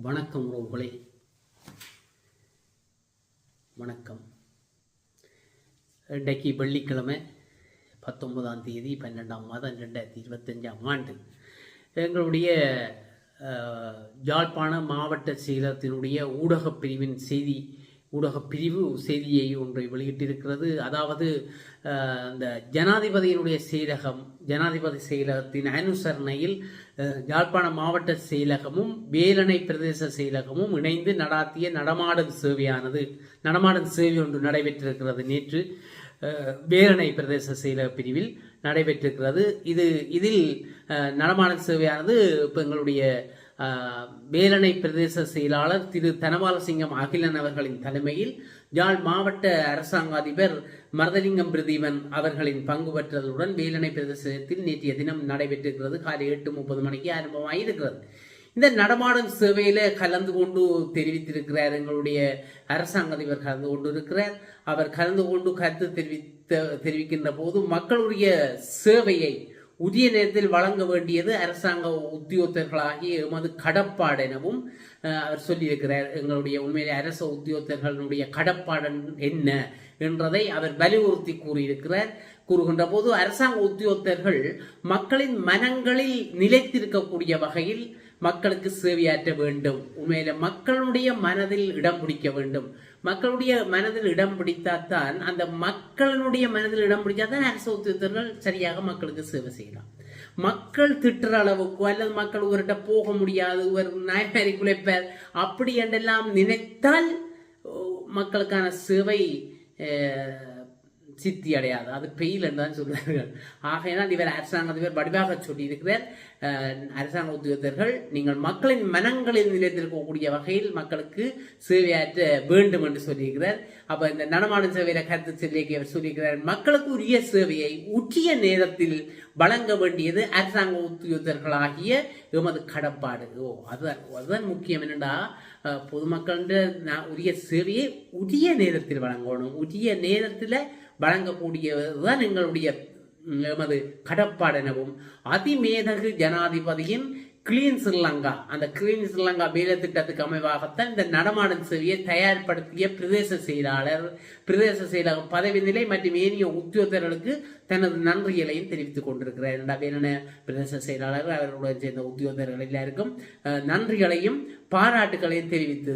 வணக்கம் உறவுகளே, வணக்கம். இன்றைக்கு வெள்ளிக்கிழமை 19ஆம் தேதி 12ஆம் மாதம் 2025ஆம் ஆண்டு. எங்களுடைய யாழ்ப்பாண மாவட்ட செயலகத்தினுடைய ஊடகப் பிரிவின் ஊடகப்பிரிவு செய்தியை ஒன்றை வெளியிட்டிருக்கிறது. அதாவது அந்த ஜனாதிபதியினுடைய ஜனாதிபதி செயலகத்தின் அனுசரணையில் யாழ்ப்பாண மாவட்ட செயலகமும் வேலணை பிரதேச செயலகமும் இணைந்து நடாத்திய நடமாடும் சேவை ஒன்று நடைபெற்றிருக்கிறது. நேற்று வேலணை பிரதேச செயலக பிரிவில் நடைபெற்றிருக்கிறது. இதில் நடமாடும் சேவையானது இப்போ எங்களுடைய வேலணை பிரதேச செயலாளர் திரு தனபாலசிங்கம் அகிலன் அவர்களின் தலைமையில் யாழ் மாவட்ட அரசாங்க அதிபர் மருதலிங்கம் பிரதீபன் அவர்களின் பங்கு பெற்றதுடன் வேலணை பிரதேசத்தில் நேற்றைய தினம் நடைபெற்றிருக்கிறது. காலை 8:30 மணிக்கு ஆரம்பமாயிருக்கிறது. இந்த நடமாடும் சேவையில கலந்து கொண்டு தெரிவித்திருக்கிறார் எங்களுடைய அரசாங்க அதிபர் கலந்து கொண்டு இருக்கிறார். அவர் கலந்து கொண்டு கருத்து தெரிவிக்கின்ற போது மக்களுடைய சேவையை உரிய நேரத்தில் வழங்க வேண்டியது அரசாங்க உத்தியோகத்தர்களாகிய எமது கடப்பாடு எனவும் அவர் சொல்லியிருக்கிறார். எங்களுடைய உண்மையிலே அரச உத்தியோகத்தர்களுடைய கடப்பாடு என்ன என்றதை அவர் வலியுறுத்தி கூறுகின்ற போது அரசாங்க உத்தியோகத்தர்கள் மக்களின் மனங்களில் நிலைத்திருக்கக்கூடிய வகையில் மக்களுக்கு சேவையாற்ற வேண்டும். உண்மையில மக்களுடைய மனதில் இடம் பிடிக்க வேண்டும். மக்களுடைய மனதில் இடம் பிடித்தால்தான் அந்த மக்களுடைய மனதில் இடம் பிடித்தால்தான் அரசு உத்தியோகத்தர்கள் சரியாக மக்களுக்கு சேவை செய்யலாம். மக்கள் திட்டுற அளவுக்கு அல்லது மக்கள் ஒருகிட்ட போக முடியாது, ஒரு நாயமாரி குலைப்பார் அப்படி என்றெல்லாம் நினைத்தால் மக்களுக்கான சேவை சித்தி அடையாது, அது பெயில் என்றுதான் சொல்றார்கள். ஆகையினால் இவர் அரசாங்க அதிபர் வடிவாக சொல்லியிருக்கிறார், அரசாங்க உத்தியோகத்தர்கள் நீங்கள் மக்களின் மனங்களில் நிலைத்திருக்கக்கூடிய வகையில் மக்களுக்கு சேவையாற்ற வேண்டும் என்று சொல்லியிருக்கிறார். அப்ப இந்த நடமாடும் சேவையில கருத்து சொல்லிய அவர் சொல்லியிருக்கிறார், மக்களுக்கு உரிய சேவையை உரிய நேரத்தில் வழங்க வேண்டியது அரசாங்க உத்தியோகத்தர்களாகிய எமது கடப்பாடு. அதுதான் முக்கியம். என்னடா பொதுமக்களின் உரிய சேவையை உரிய நேரத்தில் வழங்கணும். உரிய நேரத்தில் வழங்கக்கூடியதுதான் எங்களுடைய எமது கடப்பாடு எனவும் அதிமேதகு ஜனாதிபதியின் கிளீன் ஸ்ரீலங்கா, அந்த கிளீன் ஸ்ரீலங்கா வேலை திட்டத்துக்கு அமைவாகத்தான் இந்த நடமாடும் சேவையை தயார்படுத்திய பிரதேச செயலக பதவி நிலை மற்றும் ஏனைய உத்தியோகத்தர்களுக்கு தனது நன்றிகளையும் தெரிவித்துக் கொண்டிருக்கிறார். வேலணை பிரதேச செயலாளர் அவர்களுடன் சேர்ந்த உத்தியோகத்தர்கள் எல்லாருக்கும் நன்றிகளையும் பாராட்டுகளையும் தெரிவித்து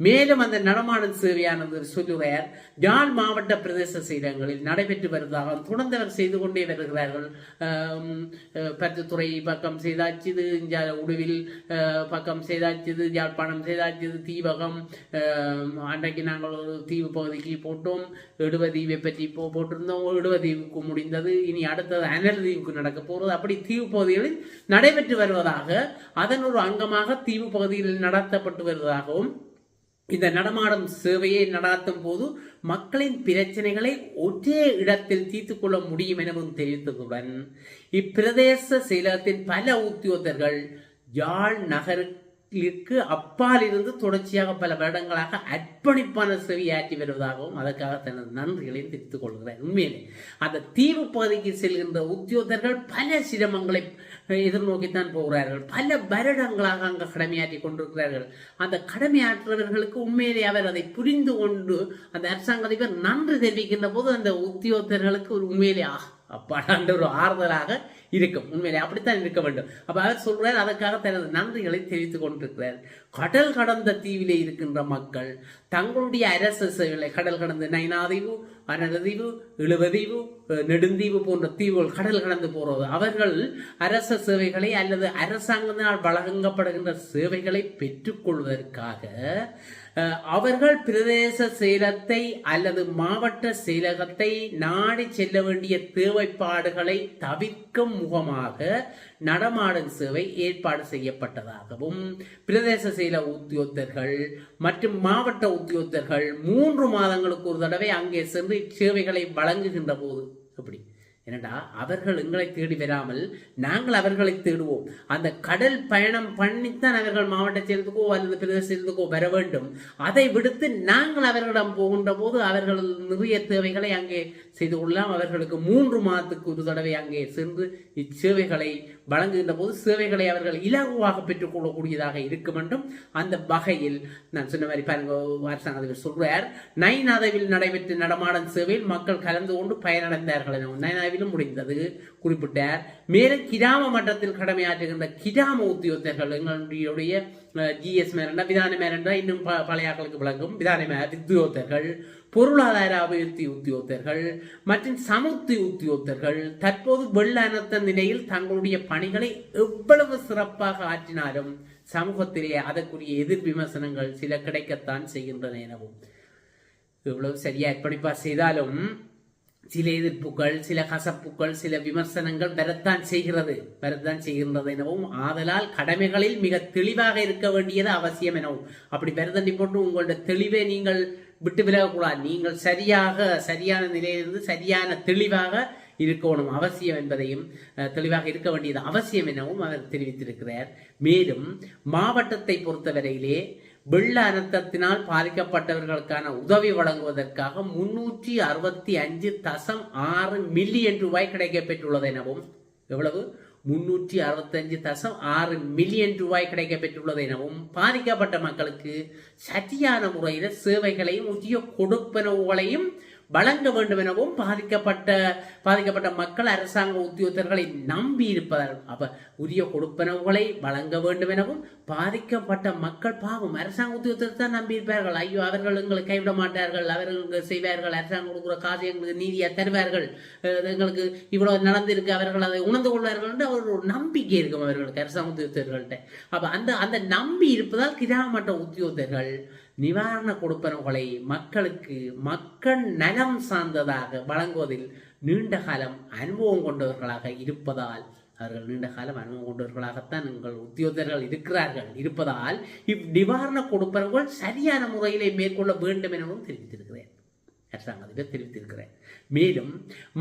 மேலும் அந்த நடமாடும் சேவையானது சொல்லுகிறார், யாழ் மாவட்ட பிரதேச செயலகங்களில் நடைபெற்று வருவதாக தொடர்ந்தவர் செய்து கொண்டே வருகிறார்கள். பருத்தித்துறை பக்கம் செய்தாச்சுது, உடுவில் பக்கம் செய்தாச்சுது, யாழ்ப்பாணம் செய்தாச்சுது, தீவகம் அன்றைக்கு நாங்கள் ஒரு தீவு பகுதிக்கு போட்டோம், இடுவதீவை பற்றி போட்டிருந்தோம், இடுவதீவுக்கு முடிந்தது, இனி அடுத்தது அனல் தீவுக்கு நடக்க போகிறது. அப்படி தீவு பகுதிகளில் நடைபெற்று வருவதாக அதன் ஒரு அங்கமாக தீவு பகுதிகளில் நடத்தப்பட்டு வருவதாகவும் இந்த நடமாடும் சேவையை நடாத்தும் போது மக்களின் பிரச்சனைகளை ஒரே இடத்தில் தீர்த்துக் கொள்ள முடியும் எனவும் தெரிவித்ததுடன் இப்பிரதேச செயலகத்தின் பல உத்தியோகத்தர்கள் யாழ் நகருக்கு அப்பால் இருந்து தொடர்ச்சியாக பல வருடங்களாக அர்ப்பணிப்பான சேவையாற்றி வருவதாகவும் அதற்காக தனது நன்றிகளையும் தெரிவித்துக் கொள்கிறார். உண்மையிலே அந்த தீவு பகுதிக்கு செல்கின்ற உத்தியோகத்தர்கள் பல சிரமங்களை எதிர்நோக்கித்தான் போகிறார்கள். பல வருடங்களாக அங்கு கடமையாற்றி கொண்டிருக்கிறார்கள். அந்த கடமையாற்றுவர்களுக்கு உண்மையிலே அவர் அதை புரிந்து கொண்டு அந்த அரசாங்க அதிபர் நன்றி தெரிவிக்கின்ற போது அந்த உத்தியோகத்தர்களுக்கு ஒரு உண்மையிலே அப்பாடாண்ட ஒரு ஆறுதலாக இருக்கும். உண்மையிலே அப்படித்தான் இருக்க வேண்டும். அப்ப அவர் சொல்றார், அதற்காக தனது நன்றிகளை தெரிவித்துக் கொண்டிருக்கிறார். கடல் கடந்த தீவிலே இருக்கின்ற மக்கள் தங்களுடைய அரசு சேவைகளை கடல் கடந்த நைனாதீவு, அனதீவு, இழுவதீவு, நெடுந்தீவு போன்ற தீவுகள் கடல் கடந்து போறது அவர்கள் அரச சேவைகளை அல்லது அரசாங்கத்தினால் வழங்கப்படுகின்ற சேவைகளை பெற்றுக்கொள்வதற்காக அவர்கள் பிரதேச செயலகத்தை அல்லது மாவட்ட செயலகத்தை நாடி செல்ல வேண்டிய தேவைப்பாடுகளை தவிர்க்கும் முகமாக நடமாடும் சேவை ஏற்பாடு செய்யப்பட்டதாகவும் பிரதேச செயலக உத்தியோகத்தர்கள் மற்றும் மாவட்ட உத்தியோகத்தர்கள் 3 மாதங்களுக்கு ஒரு தடவை அங்கே சென்று சேவைகளை வழங்குகின்ற போது அப்படி ஏனடா அவர்கள் எங்களை தேடி வராமல் நாங்கள் அவர்களை தேடுவோம். அந்த கடல் பயணம் பண்ணித்தான் அவர்கள் மாவட்ட செயலத்துக்கோ அல்லது பிரதேச செயலத்துக்கோ வர வேண்டும். அதை விடுத்து நாங்கள் அவர்களிடம் போகின்ற போது அவர்கள் நிறைய தேவைகளை அங்கே செய்து கொள்ளலாம். அவர்களுக்கு 3 மாதத்துக்கு ஒரு தடவை அங்கே சென்று இச்சேவைகளை வழங்குகின்ற போது சேவைகளை அவர்கள் இலகுவாக பெற்றுக் கொள்ளக்கூடியதாக இருக்கும் என்றும் அந்த வகையில் நான் சொன்ன மாதிரி பாருங்க, அரசாங்க அதிபர் சொல்றார், நைனாதவில் நடைபெற்ற நடமாடும் சேவையில் மக்கள் கலந்து கொண்டு பயனடைந்தார்கள் என நைனாவிலும் முடிந்தது குறிப்பிட்டார். மேலும் கிராம மட்டத்தில் கடமையாற்றுகின்ற கிராம உத்தியோகத்தர்கள் எங்களுடைய GS மேரண்டா விதான மேரண்டா இன்னும் பழையாக்களுக்கு விளங்கும் விதான உத்தியோகத்தர்கள், பொருளாதார அபிவிருத்தி உத்தியோகத்தர்கள் மற்றும் சமுத்தி உத்தியோகத்தர்கள் தற்போது வெள்ள அனர்த்த நிலையில் தங்களுடைய பணிகளை எவ்வளவு சிறப்பாக ஆற்றினாலும் சமூகத்திலே அதற்குரிய எதிர் விமர்சனங்கள் சில கிடைக்கத்தான் செய்கின்றன எனவும், எவ்வளவு சரியா அர்ப்பணிப்பா செய்தாலும் சில எதிர்ப்புகள், சில கசப்புகள், சில விமர்சனங்கள் வரத்தான் செய்கின்றது எனவும், ஆதலால் கடமைகளில் மிக தெளிவாக இருக்க வேண்டியது அவசியம் எனவும், அப்படி பெருதண்டி போட்டு உங்களுடைய தெளிவை நீங்கள் விட்டு விலகக்கூடாது. நீங்கள் சரியான நிலையிலிருந்து சரியான தெளிவாக இருக்கணும் அவசியம் என்பதையும், தெளிவாக இருக்க வேண்டியது அவசியம் எனவும் அவர் தெரிவித்திருக்கிறார். மேலும் மாவட்டத்தை பொறுத்தவரையிலே வெள்ள அனர்த்தத்தினால் பாதிக்கப்பட்டவர்களுக்கான உதவி வழங்குவதற்காக 365.6 மில்லியன் ரூபாய் கிடைக்கப்பெற்றுள்ளது எனவும், எவ்வளவு 365.6 மில்லியன் ரூபாய் கிடைக்கப்பெற்றுள்ளது எனவும், பாதிக்கப்பட்ட மக்களுக்கு சரியான முறையில் சேவைகளையும் உரிய கொடுப்பனவுகளையும் வழங்க வேண்டும் எனவும், பாதிக்கப்பட்ட மக்கள் அரசாங்க உத்தியோகத்தர்களை நம்பி இருப்பதால் அப்ப உரிய கொடுப்பனவுகளை வழங்க வேண்டும் எனவும், பாதிக்கப்பட்ட மக்கள் பாவம் அரசாங்க உத்தியோகத்தர் தான் நம்பி இருப்பார்கள். ஐயோ அவர்கள் எங்களை கைவிட மாட்டார்கள், அவர்கள் செய்வார்கள், அரசாங்கம் கொடுக்குற காசு எங்களுக்கு நீதியா தருவார்கள், எங்களுக்கு இவ்வளவு நடந்திருக்கு, அவர்கள் அதை உணர்ந்து கொள்வார்கள் என்று அவர் ஒரு நம்பிக்கை இருக்கும் அவர்களுக்கு அரசாங்க உத்தியோகத்தர்கள்ட்ட. அப்ப அந்த நம்பி இருப்பதால் கிராமட்ட உத்தியோகத்தர்கள் நிவாரண கொடுப்பனவுகளை மக்கள் நலம் சார்ந்ததாக வழங்குவதில் நீண்ட காலம் அனுபவம் கொண்டவர்களாக இருப்பதால், அவர்கள் நீண்ட காலம் அனுபவம் கொண்டவர்களாகத்தான் எங்கள் உத்தியோகத்தர்கள் இருப்பதால் இவ்நிவாரண கொடுப்பனவுகள் சரியான முறையிலே மேற்கொள்ள வேண்டும் எனவும் தெரிவித்திருக்கிறேன். அரசாங்க அதிபர் தெரிவித்திருக்கிறேன். மேலும்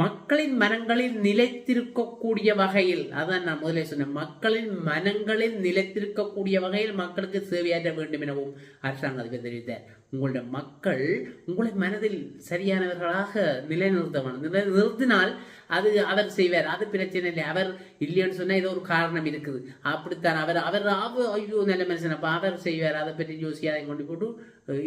மக்களின் மனங்களில் நிலைத்திருக்கக்கூடிய வகையில், அதான் நான் முதலே சொன்னேன், மக்களின் மனங்களில் நிலைத்திருக்கக்கூடிய வகையில் மக்களுக்கு சேவையாற்ற வேண்டும் எனவும் அரசாங்க அதிபர் தெரிவித்தார். உங்களுடைய மக்கள் உங்களை மனதில் சரியானவர்களாக நிலைநிறுத்தினால் அது அவர் செய்வார், அது பிரச்சனை இல்லை. அவர் இல்லைன்னு சொன்னா ஏதோ ஒரு காரணம் இருக்குது, அப்படித்தான் அவர் ஐயோ நல்ல மனுஷன், அப்ப அவர் செய்வார், அதை பற்றி யோசிக்காத கொண்டு போட்டு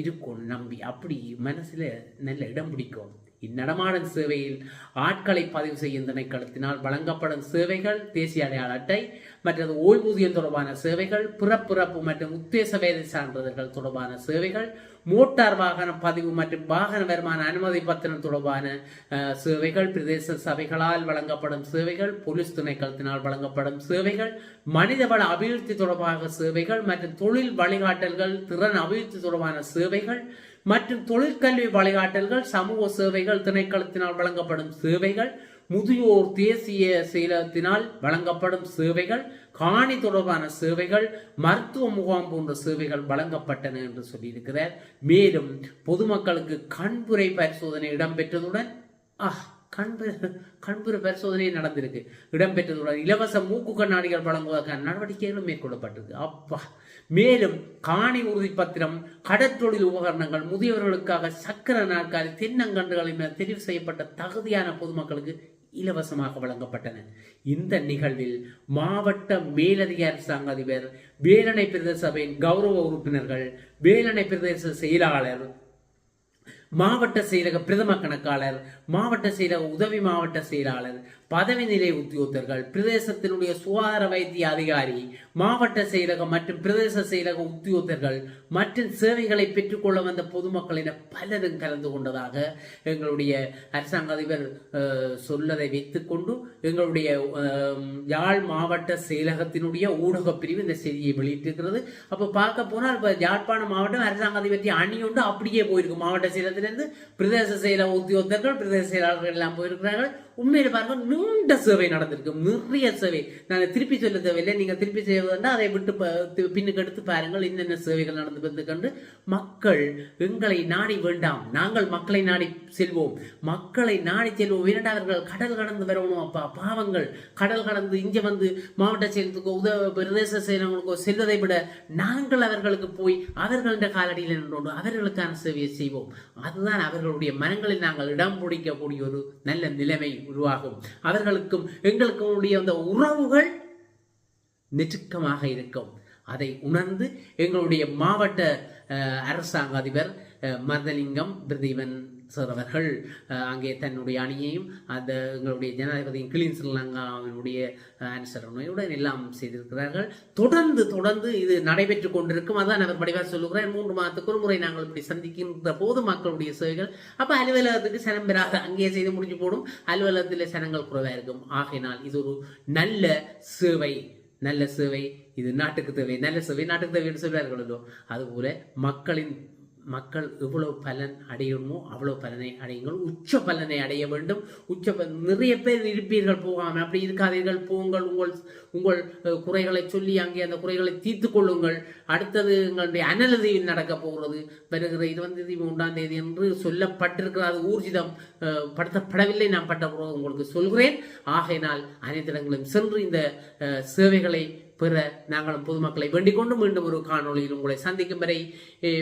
இருக்கும் நம்பி, அப்படி மனசுல நல்ல இடம் பிடிக்கும். இந்நடமாடும் சேவையில் ஆட்களை பதிவு செய்யும் திணைக்களத்தினால் வழங்கப்படும் சேவைகள் தேசிய அடையாள அட்டை, மற்றது ஓய்வூதியம் தொடர்பான சேவைகள், பிறப்பு மற்றும் உத்தேச வேலை சான்றிதழ்கள் தொடர்பான சேவைகள், மோட்டார் வாகன பதிவு மற்றும் வாகன வருமான அனுமதி பத்திரம் தொடர்பான சேவைகள், பிரதேச சபைகளால் வழங்கப்படும் சேவைகள், போலீஸ் திணைக்களத்தினால் வழங்கப்படும் சேவைகள், மனிதவள அபிவிருத்தி தொடர்பாக சேவைகள் மற்றும் தொழில் வழிகாட்டல்கள், திறன் அபிவிருத்தி தொடர்பான சேவைகள் மற்றும் தொழிற்கல்வி வழிகாட்டல்கள், சமூக சேவைகள் திணைக்களத்தினால் வழங்கப்படும் சேவைகள், முதியோர் தேசிய செயலகத்தினால் வழங்கப்படும் சேவைகள், காணி தொடர்பான சேவைகள், மருத்துவ முகாம் போன்ற சேவைகள் வழங்கப்பட்டன என்று சொல்லியிருக்கிறார். மேலும் பொதுமக்களுக்கு கண்புரை பரிசோதனை இடம்பெற்றதுடன் கண்புரை பரிசோதனை நடந்திருக்கு, இடம்பெற்றதுடன் இலவச மூக்கு கண்ணாடிகள் வழங்குவதற்கான நடவடிக்கைகளும் மேற்கொள்ளப்பட்டிருக்கு. அப்பா, மேலும் காணி உறுதி பத்திரம், கடற்றொழில் உபகரணங்கள், முதியவர்களுக்காக சக்கர நாற்காலி, தென்னங்கன்றுகளின் தெரிவு செய்யப்பட்ட தகுதியான பொதுமக்களுக்கு இலவசமாக வழங்கப்பட்டன. இந்த நிகழ்வில் மாவட்ட மேலதிக அரசாங்க அதிபர், வேலணை பிரதேச சபையின் கௌரவ உறுப்பினர்கள், வேலணை பிரதேச செயலாளர், மாவட்ட செயலக பிரதம கணக்காளர், மாவட்ட செயலக உதவி மாவட்ட செயலாளர், பதவி நிலை உத்தியோகத்தர்கள், பிரதேசத்தினுடைய சுகாதார வைத்திய அதிகாரி, மாவட்ட செயலகம் மற்றும் பிரதேச செயலக உத்தியோகத்தர்கள் மற்றும் சேவைகளை பெற்றுக்கொள்ள வந்த பொதுமக்களின பலரும் கலந்து கொண்டதாக எங்களுடைய அரசாங்க அதிபர் சொல்லதை வைத்துக் கொண்டு எங்களுடைய யாழ் மாவட்ட செயலகத்தினுடைய ஊடக பிரிவு இந்த செய்தியை வெளியிட்டிருக்கிறது. அப்போ பார்க்க போனால் இப்போ யாழ்ப்பாணம் மாவட்டம் அரசாங்க அதிபர் அணியுண்டு அப்படியே போயிருக்கு. மாவட்ட செயலகத்திலிருந்து பிரதேச செயலக உத்தியோகத்தர்கள், பிரதேச செயலாளர்கள் எல்லாம் போயிருக்கிறார்கள். உண்மையில பாருங்க நீண்ட சேவை நடந்திருக்கு, நிறைய சேவை. நான் திருப்பி சொல்ல தேவையில்லை, நீங்க திருப்பி செய்வதுண்டா அதை விட்டு பின்னுக்கு எடுத்து பாருங்கள் என்னென்ன சேவைகள் நடந்து கண்டு. மக்கள் எங்களை நாடி வேண்டாம், நாங்கள் மக்களை நாடி செல்வோம், மக்களை நாடி செல்வோம். இரண்டாவர்கள் கடல் கடந்து வரணும் அப்பா, பாவங்கள் கடல் கடந்து இங்க வந்து மாவட்ட செயலத்துக்கோ பிரதேச செயலங்களுக்கோ செல்வதை விட நாங்கள் அவர்களுக்கு போய் அவர்களுடைய காலடியில் நின்றோடு அவர்களுக்கான சேவையை செய்வோம். அதுதான் அவர்களுடைய மனங்களில் நாங்கள் இடம் பிடிக்கக்கூடிய ஒரு நல்ல நிலைமை உருவாகும். அவர்களுக்கும் எங்களுக்கும் அந்த உறவுகள் நெருக்கமாக இருக்கும். அதை உணர்ந்து எங்களுடைய மாவட்ட அரசாங்க அதிபர் மர்தலிங்கம் பிரதீபன் சார் அவர்கள் அங்கே தன்னுடைய அணியையும் அந்த எங்களுடைய ஜனாதிபதியின் கிளீன் ஸ்ரீலங்காவினுடைய அனுசரணையுடன் எல்லாம் செய்திருக்கிறார்கள். தொடர்ந்து இது நடைபெற்றுக் கொண்டிருக்கும். அதான் அவர் படிவாக சொல்லுகிறார், 3 மாதத்துக்கு ஒரு முறை நாங்கள் இப்படி சந்திக்கின்ற போது மக்களுடைய சேவைகள். அப்ப அலுவலகத்துக்கு சனம் பெறாத அங்கேயே செய்து முடிஞ்சு போடும், அலுவலகத்தில் சனங்கள் குறைவாக இருக்கும். ஆகையினால் இது ஒரு நல்ல சேவை, இது நாட்டுக்கு தேவை. நல்ல சேவை நாட்டுக்கு தேவை என்று சொல்வார்களோ, அதுபோல மக்கள் எவ்வளவு பலன் அடையணுமோ அவ்வளவு பலனை அடையுங்கள். உச்ச பலனை அடைய வேண்டும். நிறைய பேர் இருப்பீர்கள், போகாமல் அப்படி இருக்காதீர்கள், போங்கள். உங்கள் குறைகளை சொல்லி அங்கே அந்த குறைகளை தீர்த்து கொள்ளுங்கள். அடுத்தது எங்களுடைய அனலதியில் நடக்க போகிறது வருகிற 23 என்று சொல்லப்பட்டிருக்கிறது. அது ஊர்ஜிதம் படுத்தப்படவில்லை, நான் பட்ட உங்களுக்கு சொல்கிறேன். ஆகையினால் அனைத்து இடங்களும் சென்று இந்த சேவைகளை பெற நாங்களும் பொதுமக்களை வேண்டிக் கொண்டு மீண்டும் ஒரு காணொளியில் உங்களை சந்திக்கும் வரை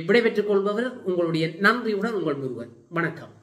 விடைபெற்றுக் கொள்பவர் உங்களுடைய நன்றியுடன் உங்கள் முருகன். வணக்கம்.